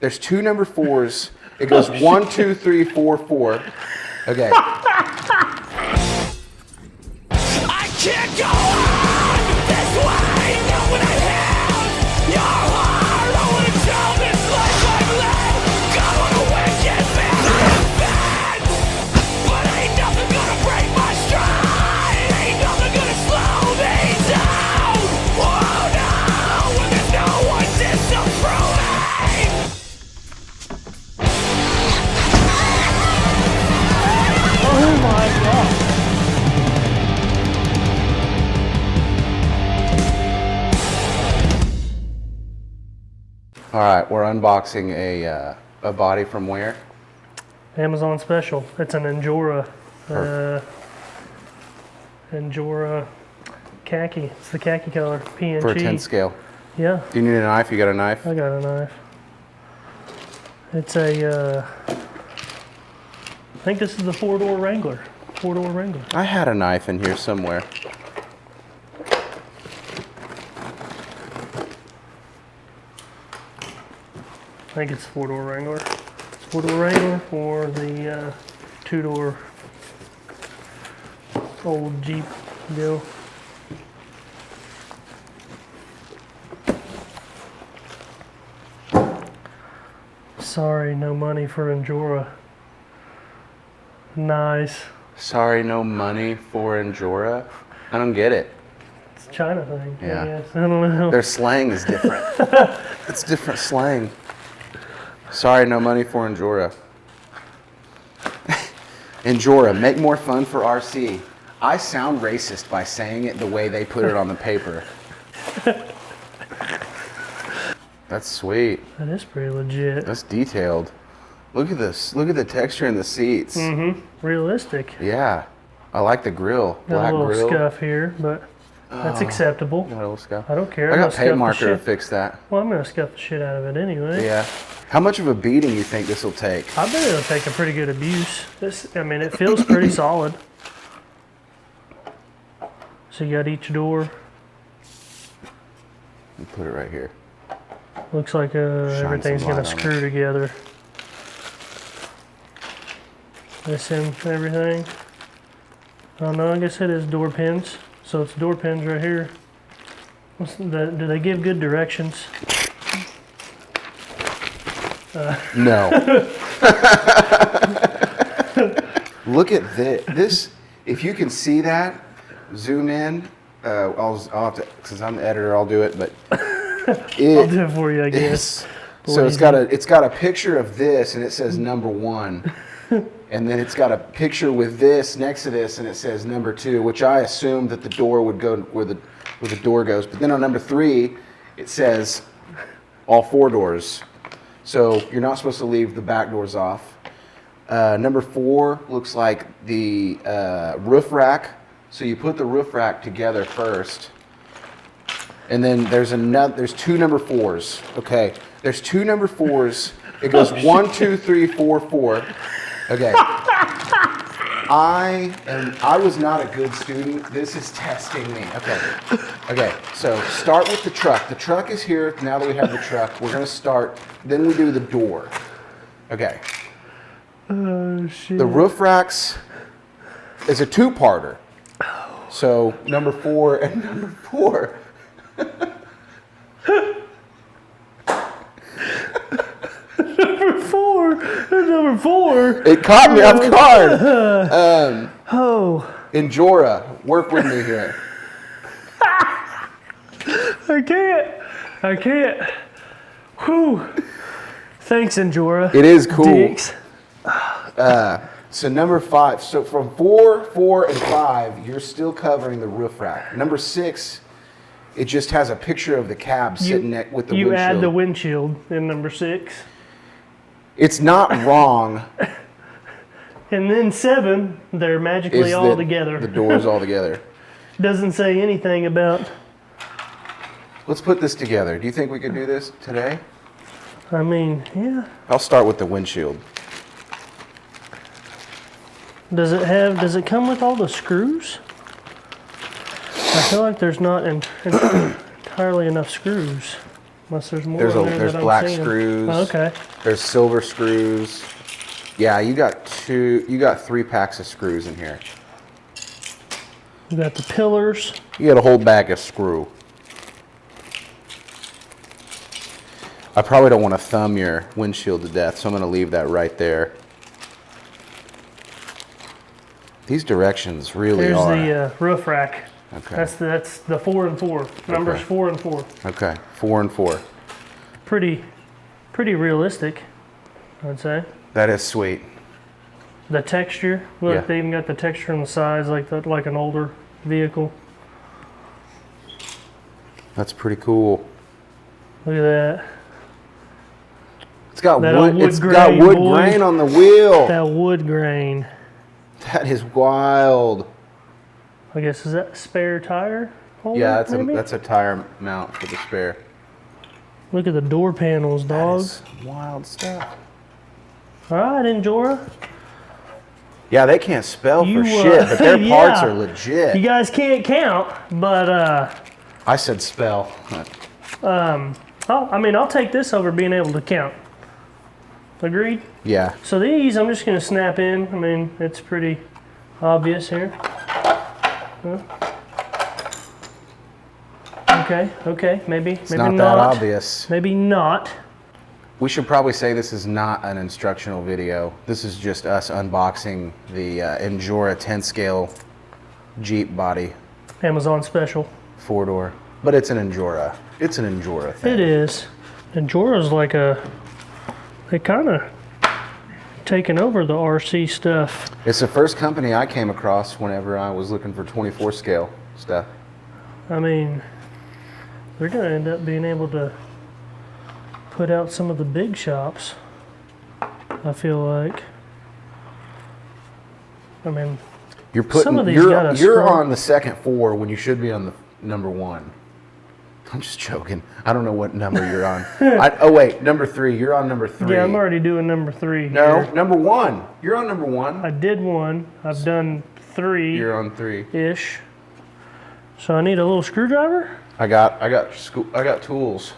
There's 2 number 4s. It goes 1, 2, 3, 4, 4. Okay. I can't go on this way. Not when I have your heart. I wanna tell this life I've led. God, what a wicked man I've been. But ain't nothing gonna break my stride. Ain't nothing gonna slow me down. Oh no, when there's no one disapproving. Oh my god. All right, we're unboxing a body from where? Amazon special. It's an Injora. Injora khaki. It's the khaki color. PNG. For a 10 scale. Yeah, Do you need a knife? You got a knife? I got a knife. It's a, I think this is the 4-door Wrangler. 4-door Wrangler. I had a knife in here somewhere. I think it's 4-door Wrangler. It's 4-door Wrangler for the 2-door old Jeep deal. Sorry, no money for Injora. Nice. Sorry, no money for Injora. I don't get it. It's a China thing, Yeah. I guess. I don't know. Their slang is different. It's different slang. Sorry, no money for Injora. Injora, make more fun for RC. I sound racist by saying it the way they put it on the paper. That's sweet. That is pretty legit. That's detailed. Look at this. Look at the texture in the seats. Realistic. Yeah. I like the grill. Got Black a little grill. scuff here, but that's acceptable. Got a little scuff. I don't care. I I'm got gonna paint scuff the marker to shit- fix that. Well, I'm gonna scuff the shit out of it anyway. Yeah. How much of a beating you think this will take? I bet it'll take a pretty good abuse. I mean, it feels pretty solid. So you got each door. I'll put it right here. Looks like everything's some gonna light on screw together. This and everything. I don't know. I guess it is door pins. So it's door pins right here. Do they give good directions? No. Look at this. This, if you can see that, zoom in. I'll have to, since I'm the editor, I'll do it. But I'll do it for you, I guess. so it's got a picture of this, and it says number 1, and then it's got a picture with this next to this, and it says number 2, which I assumed that the door would go where the door goes. But then on number 3, it says all 4 doors. So you're not supposed to leave the back doors off. Number 4 looks like the roof rack. So you put the roof rack together first. And then there's 2 number 4s. Okay. There's 2 number 4s. It goes 1, 2, 3, 4, 4. Okay. I was not a good student. This is testing me. Okay, so start with the truck. The truck is here. Now that we have the truck, we're going to start. Then we do the door. Okay. Oh, shit. The roof racks is a 2-parter. So number 4 and number 4. Number 4. It caught me off guard. Oh, Injora, work with me here. I can't. Whew. Thanks, Injora. It is cool. Dicks. So number 5. So from 4, 4, and 5, you're still covering the roof rack. Number 6, it just has a picture of the cab sitting with the windshield. You add the windshield in number 6. It's not wrong. And then 7, they're magically all together. The doors all together. Doesn't say anything about. Let's put this together. Do you think we could do this today? I mean, yeah. I'll start with the windshield. Does it come with all the screws? I feel like there's not entirely enough screws. Unless there's more. There's black screws. Oh, okay. There's silver screws. Yeah, you got 3 packs of screws in here. We got the pillars. You got a whole bag of screw. I probably don't want to thumb your windshield to death, so I'm going to leave that right there. These directions really are. There's the roof rack. Okay. That's the 4 and 4. Numbers Okay. 4 and 4. Okay, 4 and 4. Pretty realistic, I'd say. That is sweet. The texture. Look, Yeah. they even got the texture on the sides like that, like an older vehicle. That's pretty cool. Look at that. It's got That wood. old It's wood got grain, wood boy. grain on the wheel. That wood grain. That is wild. I guess is that a spare tire holder? Yeah, maybe? that's a tire mount for the spare. Look at the door panels, dog. That's wild stuff. All right, Injora. Yeah, they can't spell You, for shit, but their parts yeah. are legit. You guys can't count, but I said spell. I'll take this over being able to count. Agreed? Yeah. So these, I'm just going to snap in. I mean, it's pretty obvious here. Huh? Okay, maybe It's maybe not that obvious. Maybe not. We should probably say this is not an instructional video. This is just us unboxing the Injora 10 scale Jeep body Amazon special. 4-door. But it's an Injora. It's an Injora thing. It is. Injora's like they kind of taken over the RC stuff. It's the first company I came across whenever I was looking for 24 scale stuff. I mean, they're going to end up being able to put out some of the big shops, I feel like. I mean, You're putting some of these you're got a you're strong- on the second 4 when you should be on the number 1. I'm just joking. I don't know what number you're on. Oh wait, number 3. You're on number 3. yeah, I'm already doing number 3 No, here. number 1. You're on number 1. I did 1. I've done 3 You're on 3. ish. So I need a little screwdriver? I got tools.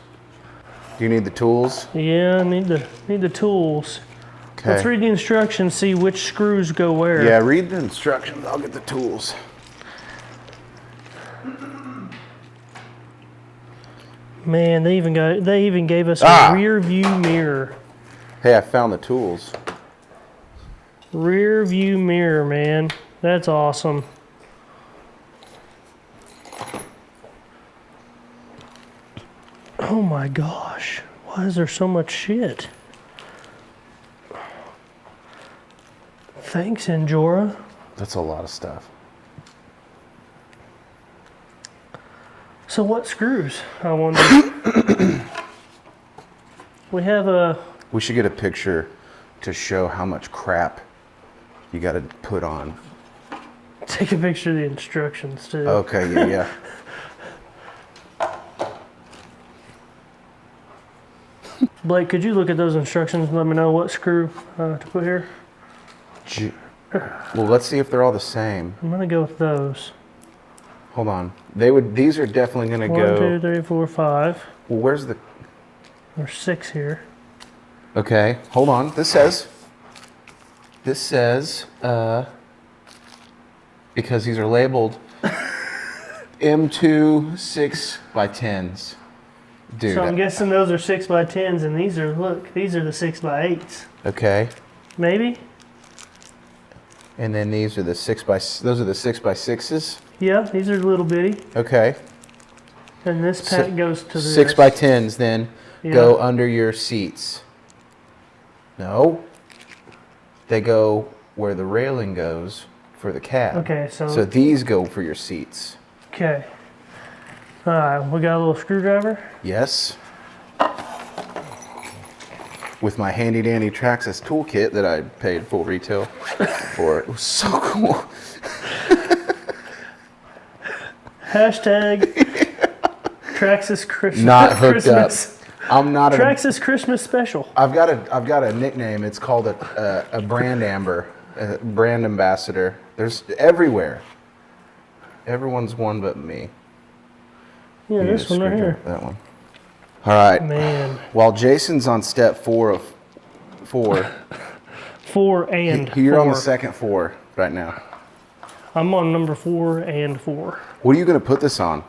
Do you need the tools? Yeah, I need the tools. Okay. Let's read the instructions, see which screws go where. Yeah, read the instructions. I'll get the tools. Man, they even gave us Ah! a rear view mirror. Hey, I found the tools. Rear view mirror, man. That's awesome. Oh my gosh. Why is there so much shit? Thanks, Injora. That's a lot of stuff. So what screws? I wonder. We have a... We should get a picture to show how much crap you got to put on. Take a picture of the instructions, too. Okay, yeah. Blake, could you look at those instructions and let me know what screw to put here? Well, let's see if they're all the same. I'm going to go with those. Hold on. These are definitely going to 1, go. 2, 3, 4, 5. Well, where's the? There's 6 here. Okay, hold on. This says, because these are labeled M2 6x10s. Dude. So I'm guessing those are 6x10s, and these are these are the 6x8s. Okay. Maybe? And then these are the those are the 6x6s. Yeah, these are little bitty. Okay. And this pack goes to this. 6x10s then Yeah. go under your seats. No. They go where the railing goes for the cab. Okay, So these go for your seats. Okay. All right, we got a little screwdriver. Yes. With my handy dandy Traxxas toolkit that I paid full retail for. It was so cool. Hashtag Traxxas Christmas. Not hooked Christmas. up. I'm not a. Traxxas Christmas special. I've got a nickname. It's called a brand amber, a brand ambassador. There's everywhere. Everyone's one but me. Yeah, You need this a one right screwdriver here. for that one. All right. Man. While Jason's on step 4 of 4, 4 and you're 4. on the second 4 right now. I'm on number 4 and 4. What are you going to put this on?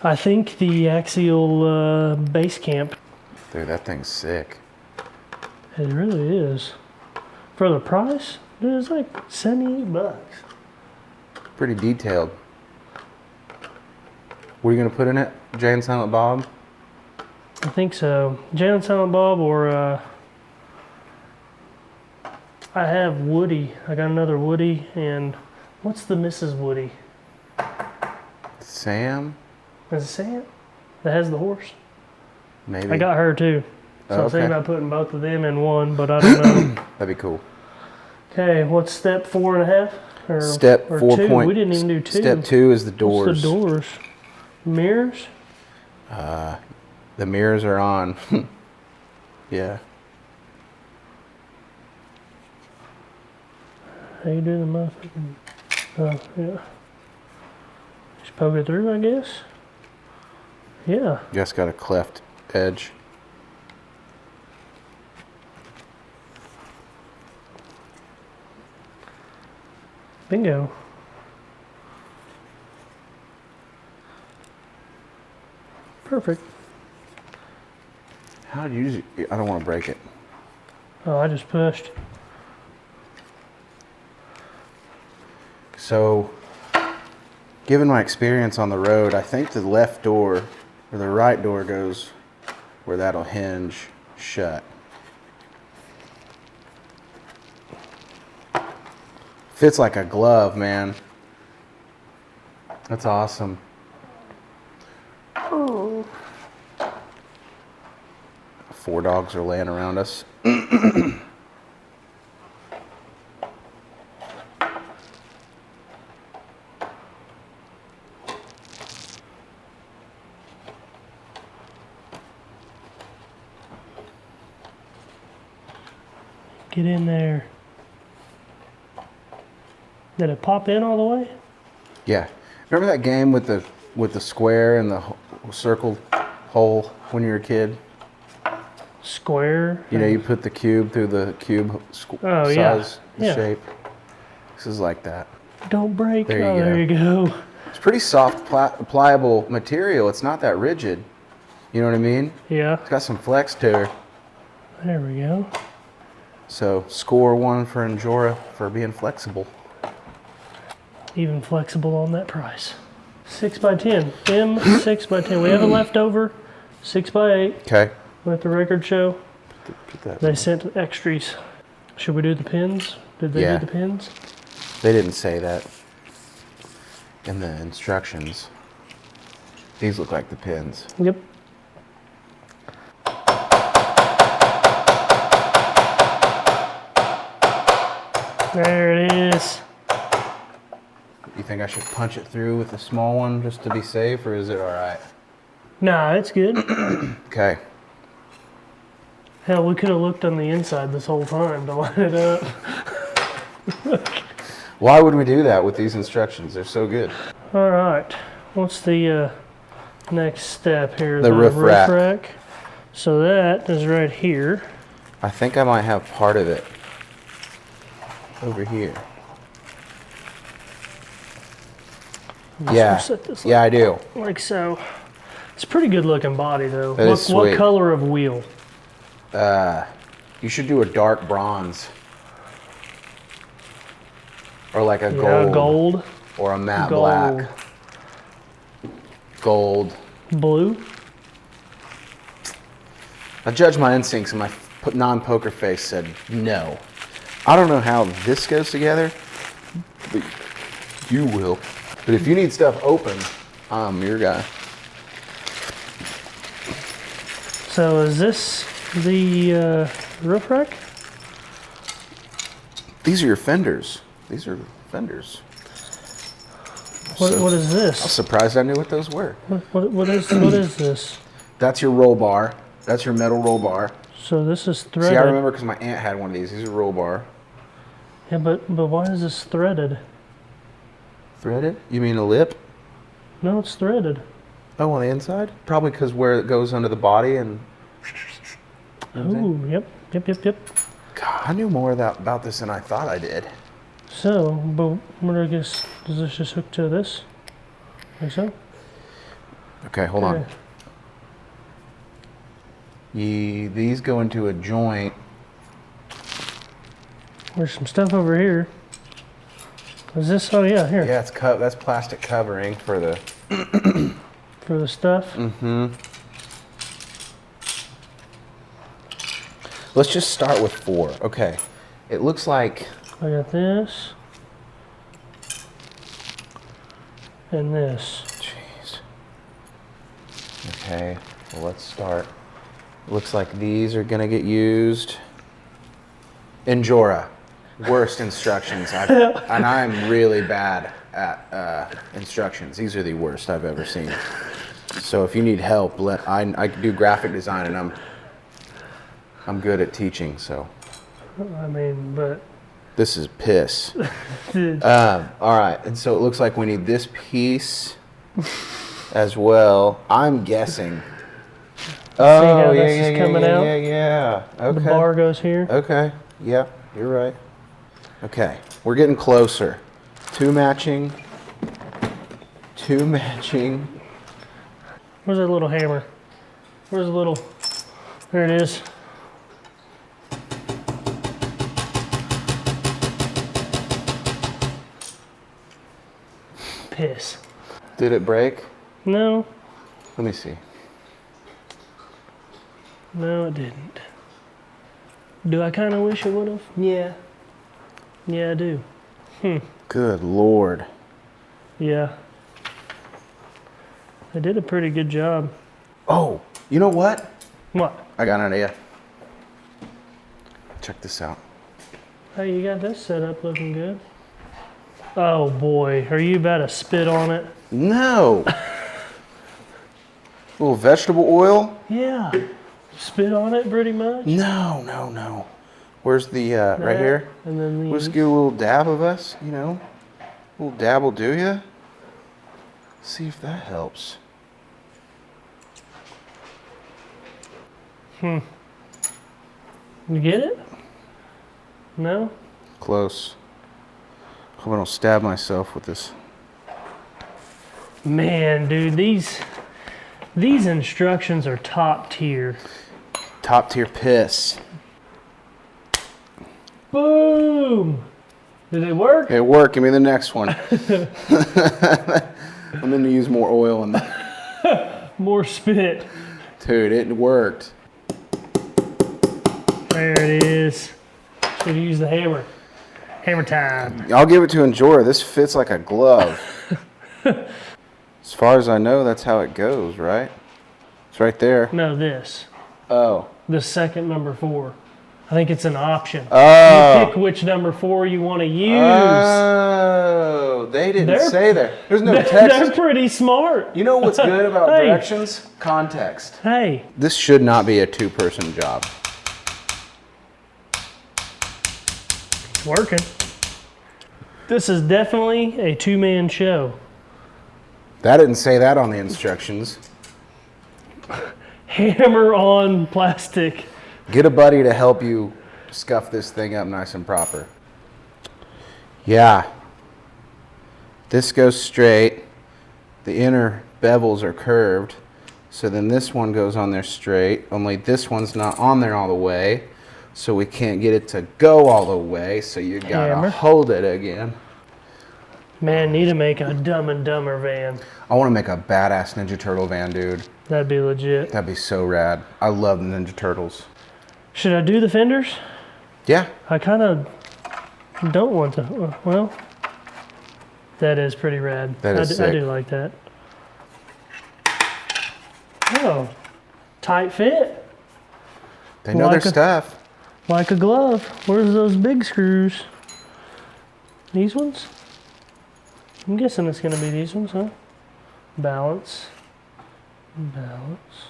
I think the axial base camp. Dude, that thing's sick. It really is. For the price, dude, it's like $78. Pretty detailed. What are you going to put in it? Jay and Silent Bob? I think so. Jay and Silent Bob, or I have Woody. I got another Woody, and what's the Mrs. Woody? Sam? Is it Sam? That has the horse? Maybe. I got her too. So I was okay. thinking about putting both of them in one, but I don't know. That'd be cool. Okay, what's step 4.5? Or, Step or 4 2? point. We didn't even do 2. Step 2 is the doors. What's the doors? Mirrors? The mirrors are on. Yeah. How you doing the motherfucking... Oh, yeah. Just poke it through, I guess? Yeah. Just got a cleft edge. Bingo. Perfect. How do you use it? I don't want to break it. Oh, I just pushed. So, given my experience on the road, I think the left door or the right door goes where that'll hinge shut. Fits like a glove, man. That's awesome. Oh. 4 dogs are laying around us. Get in there. Did it pop in all the way? Yeah. Remember that game with the square and the circle hole when you were a kid? Square? You know, you put the cube through the cube Oh, yeah. size Yeah. shape. This is like that. Don't break. There you Oh, go. there you go. It's pretty soft, pliable material. It's not that rigid. You know what I mean? Yeah. It's got some flex to it. There we go. So score 1 for Injora for being flexible. Even flexible on that price. 6x10. M 6x10. We have a leftover 6x8 Okay. with the record show. Put that. They sent extras. Should we do the pins? Did they Yeah. do the pins? They didn't say that in the instructions. These look like the pins. Yep. There it is. You think I should punch it through with the small one just to be safe, or is it all right? Nah, it's good. Okay. Hell, we could have looked on the inside this whole time to line it up. Why would we do that with these instructions? They're so good. All right. What's the next step here? The roof rack. So that is right here. I think I might have part of it over here. I'm just Yeah. gonna set this Yeah, I do. like so. It's a pretty good looking body though. That is What sweet. color of wheel? You should do a dark bronze. Or like a Yeah, gold. gold, Or a matte gold, black. Gold. blue. I judged my instincts and my non-poker face said no. I don't know how this goes together, but you will. But if you need stuff open, I'm your guy. So is this the roof rack? These are your fenders. These are fenders. What is I was this? surprised I knew what those were. What is this? That's your roll bar. That's your metal roll bar. So this is threaded. See, I remember because my aunt had one of these. These are roll bar. Yeah, but why is this threaded? Threaded? You mean a lip? No, it's threaded. Oh, on the inside? Probably because where it goes under the body and... Ooh, yep. God, I knew more about this than I thought I did. So, but what I guess, does this just hook to this? Like so? Okay, hold on. These go into a joint. There's some stuff over here. Is this? Oh yeah, here. Yeah, that's plastic covering for the... For the stuff? Mm-hmm. Let's just start with 4. Okay. It looks like... I got this. And this. Jeez. Okay, well, let's start. Looks like these are gonna get used. Injora. Worst instructions. And I'm really bad at instructions. These are the worst I've ever seen. So if you need help, I do graphic design and I'm good at teaching, so. I mean, but... This is piss. Dude. All right, and so it looks like we need this piece as well. I'm guessing. Oh, See how yeah, this is coming out? Yeah. Okay. The bar goes here. Okay. Yep, you're right. Okay, we're getting closer. 2 matching. 2 matching. Where's that little hammer? Where's the little... There it is. Piss. Did it break? No. Let me see. No, it didn't. Do I kind of wish it would have? Yeah. Yeah, I do. Good Lord. Yeah. They did a pretty good job. Oh, you know what? What? I got an idea. Check this out. Hey, you got this set up looking good. Oh boy, are you about to spit on it? No. Little vegetable oil? Yeah. Spit on it pretty much? No. Where's the, right here? And then these. Let's give a little dab of us, you know? A little dab will do ya. See if that helps. You get it? No? Close. Hope I don't stab myself with this. Man, dude, these instructions are top tier. Top tier piss. Boom! Did it work? It worked. Give me the next one. I'm going to use more oil in that. More spit. Dude, it worked. There it is. Should use the hammer. Hammer time. I'll give it to Injora. This fits like a glove. As far as I know, that's how it goes, right? It's right there. No, this. Oh. The second number 4. I think it's an option. Oh. You pick which number 4 you want to use. Oh, they didn't They're- say there. There's no They're text. pretty smart. You know what's good about Hey. directions? Context. Hey, This should not be a 2-person job. it's working. This is definitely a 2-man show. That didn't say that on the instructions. Hammer on plastic. Get a buddy to help you scuff this thing up nice and proper. Yeah. This goes straight. The inner bevels are curved. So then this one goes on there straight, only this one's not on there all the way. So we can't get it to go all the way, so you gotta Hammer. hold it again. Man, need to make a Dumb and Dumber van. I wanna make a badass Ninja Turtle van, dude. That'd be legit. That'd be so rad. I love the Ninja Turtles. Should I do the fenders? Yeah. I kind of don't want to. Well, that is pretty rad. That is I sick. do like that. Oh, tight fit. They know Like their a- stuff. Like a glove. Where's those big screws? These ones? I'm guessing it's going to be these ones, huh? Balance. Balance.